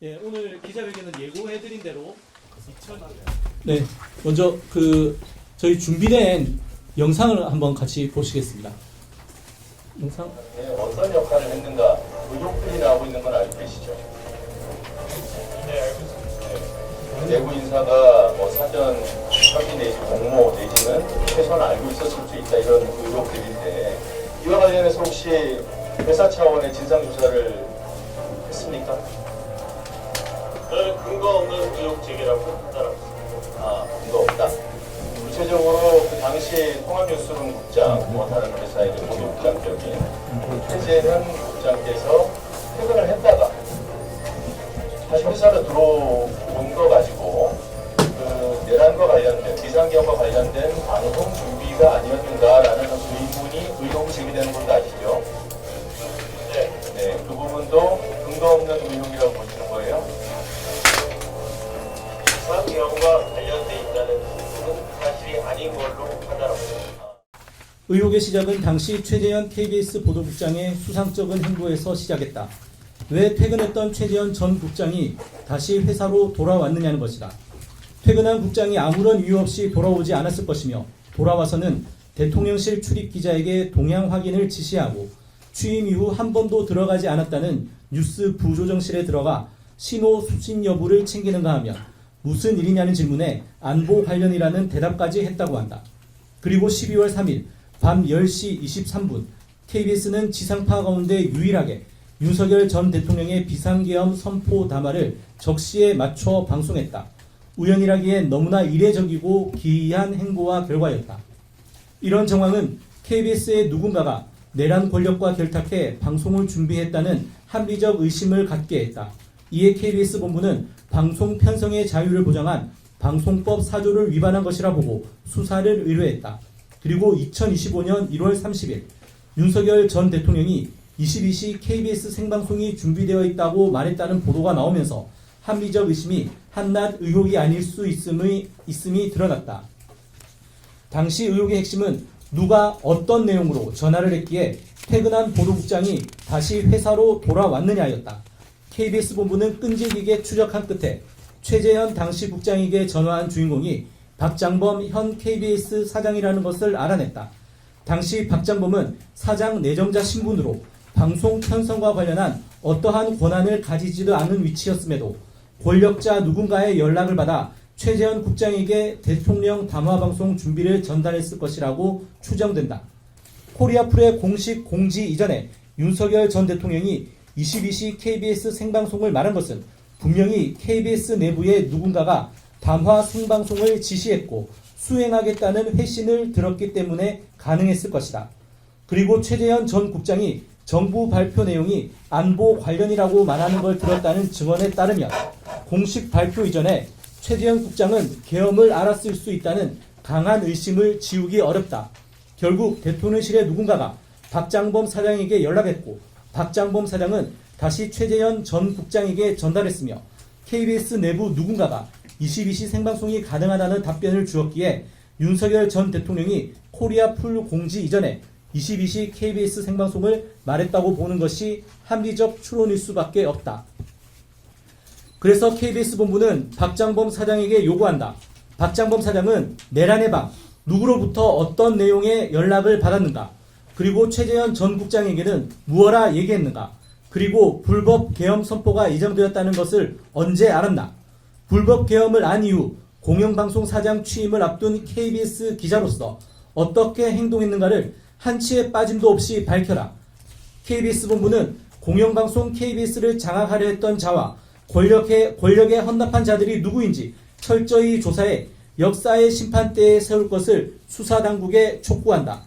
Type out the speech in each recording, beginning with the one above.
예, 오늘 기자회견은 예고해드린 대로 네, 먼저 저희 준비된 영상을 한번 같이 보시겠습니다. 영상. 네, 어떤 역할을 했는가 의혹들이 나오고 있는 건 알고 계시죠? 네, 알고 있습니다. 네. 내부 인사가 사전 협의 내지 공모 내지는 최소한 알고 있었을 수 있다 이런 의혹들인데 이와 관련해서 혹시 회사 차원의 진상조사를 했습니까? 저는 근거 없는 의혹 제기라고 판단합니다. 근거 없다. 구체적으로 그 당시 통합뉴스룸 국장, 다른 회사의 보도국장격인 최재현 국장께서 퇴근을 했다가 다시 회사로 들어온 거 가지고 그 내란과 관련된 비상계엄과 관련된 방송 준비가 아니었는가라는 의문이 의혹이 제기되는 것도 아시죠? 네, 그 부분도 근거 없는 의혹이라고 보시는 거예요? 비상계엄과 관련돼 있다는 부분은 사실이 아닌 걸로 판단합니다. 의혹의 시작은 당시 최재현 KBS 보도국장의 수상쩍은 행보에서 시작했다. 왜 퇴근했던 최재현 전 국장이 다시 회사로 돌아왔느냐는 것이다. 퇴근한 국장이 아무런 이유 없이 돌아오지 않았을 것이며 돌아와서는 대통령실 출입 기자에게 동향 확인을 지시하고 취임 이후 한 번도 들어가지 않았다는 뉴스 부조정실에 들어가 신호 수신 여부를 챙기는가 하며 무슨 일이냐는 질문에 안보 관련이라는 대답까지 했다고 한다. 그리고 12월 3일 밤 10시 23분 KBS는 지상파 가운데 유일하게 윤석열 전 대통령의 비상계엄 선포 담화를 적시에 맞춰 방송했다. 우연이라기엔 너무나 이례적이고 기이한 행보와 결과였다. 이런 정황은 KBS의 누군가가 내란 권력과 결탁해 방송을 준비했다는 합리적 의심을 갖게 했다. 이에 KBS 본부는 방송 편성의 자유를 보장한 방송법 4조를 위반한 것이라 보고 수사를 의뢰했다. 그리고 2025년 1월 30일 윤석열 전 대통령이 22시 KBS 생방송이 준비되어 있다고 말했다는 보도가 나오면서 합리적 의심이 한낱 의혹이 아닐 수 있음이 드러났다. 당시 의혹의 핵심은 누가 어떤 내용으로 전화를 했기에 퇴근한 보도국장이 다시 회사로 돌아왔느냐였다. KBS 본부는 끈질기게 추적한 끝에 최재현 당시 국장에게 전화한 주인공이 박장범 현 KBS 사장이라는 것을 알아냈다. 당시 박장범은 사장 내정자 신분으로 방송 편성과 관련한 어떠한 권한을 가지지도 않은 위치였음에도 권력자 누군가의 연락을 받아 최재현 국장에게 대통령 담화방송 준비를 전달했을 것이라고 추정된다. 코리아풀의 공식 공지 이전에 윤석열 전 대통령이 22시 KBS 생방송을 말한 것은 분명히 KBS 내부의 누군가가 담화 생방송을 지시했고 수행하겠다는 회신을 들었기 때문에 가능했을 것이다. 그리고 최재현 전 국장이 정부 발표 내용이 안보 관련이라고 말하는 걸 들었다는 증언에 따르면 공식 발표 이전에 최재현 국장은 계엄을 알았을 수 있다는 강한 의심을 지우기 어렵다. 결국 대통령실의 누군가가 박장범 사장에게 연락했고 박장범 사장은 다시 최재현 전 국장에게 전달했으며 KBS 내부 누군가가 22시 생방송이 가능하다는 답변을 주었기에 윤석열 전 대통령이 코리아풀 공지 이전에 22시 KBS 생방송을 말했다고 보는 것이 합리적 추론일 수밖에 없다. 그래서 KBS 본부는 박장범 사장에게 요구한다. 박장범 사장은 내란의 밤 누구로부터 어떤 내용의 연락을 받았는가? 그리고 최재현 전 국장에게는 무엇라 얘기했는가? 그리고 불법 계엄 선포가 예정되었다는 것을 언제 알았나? 불법 계엄을 안 이후 공영방송 사장 취임을 앞둔 KBS 기자로서 어떻게 행동했는가를 한치의 빠짐도 없이 밝혀라. KBS 본부는 공영방송 KBS를 장악하려 했던 자와 권력에 헌납한 자들이 누구인지 철저히 조사해 역사의 심판대에 세울 것을 수사당국에 촉구한다.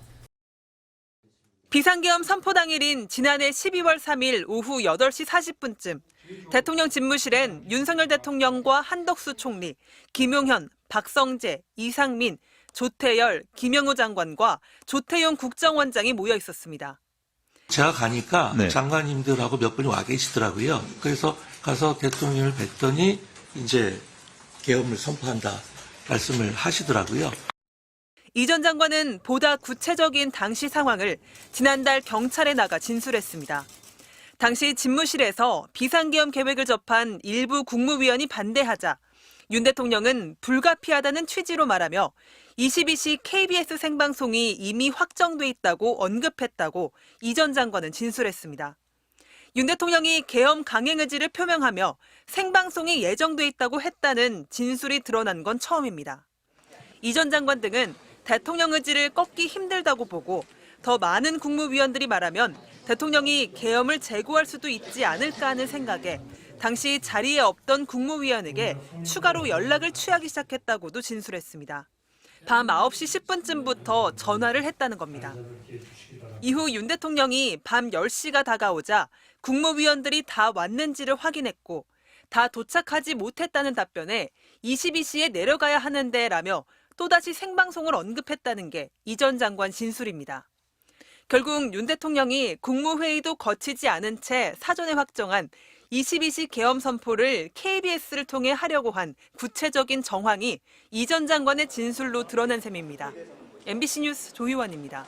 비상계엄 선포 당일인 지난해 12월 3일 오후 8시 40분쯤 대통령 집무실엔 윤석열 대통령과 한덕수 총리, 김용현, 박성재, 이상민, 조태열, 김영우 장관과 조태용 국정원장이 모여 있었습니다. 제가 가니까 장관님들하고 몇 분이 와 계시더라고요. 그래서 가서 대통령을 뵀더니 이제 계엄을 선포한다 말씀을 하시더라고요. 이 전 장관은 보다 구체적인 당시 상황을 지난달 경찰에 나가 진술했습니다. 당시 집무실에서 비상계엄 계획을 접한 일부 국무위원이 반대하자 윤 대통령은 불가피하다는 취지로 말하며 22시 KBS 생방송이 이미 확정돼 있다고 언급했다고 이 전 장관은 진술했습니다. 윤 대통령이 계엄 강행 의지를 표명하며 생방송이 예정돼 있다고 했다는 진술이 드러난 건 처음입니다. 이 전 장관 등은 대통령 의지를 꺾기 힘들다고 보고 더 많은 국무위원들이 말하면 대통령이 계엄을 재고할 수도 있지 않을까 하는 생각에 당시 자리에 없던 국무위원에게 추가로 연락을 취하기 시작했다고도 진술했습니다. 밤 9시 10분쯤부터 전화를 했다는 겁니다. 이후 윤 대통령이 밤 10시가 다가오자 국무위원들이 다 왔는지를 확인했고 다 도착하지 못했다는 답변에 22시에 내려가야 하는데 라며 또다시 생방송을 언급했다는 게 이 전 장관 진술입니다. 결국 윤 대통령이 국무회의도 거치지 않은 채 사전에 확정한 22시 계엄 선포를 KBS를 통해 하려고 한 구체적인 정황이 이 전 장관의 진술로 드러난 셈입니다. MBC 뉴스 조희원입니다.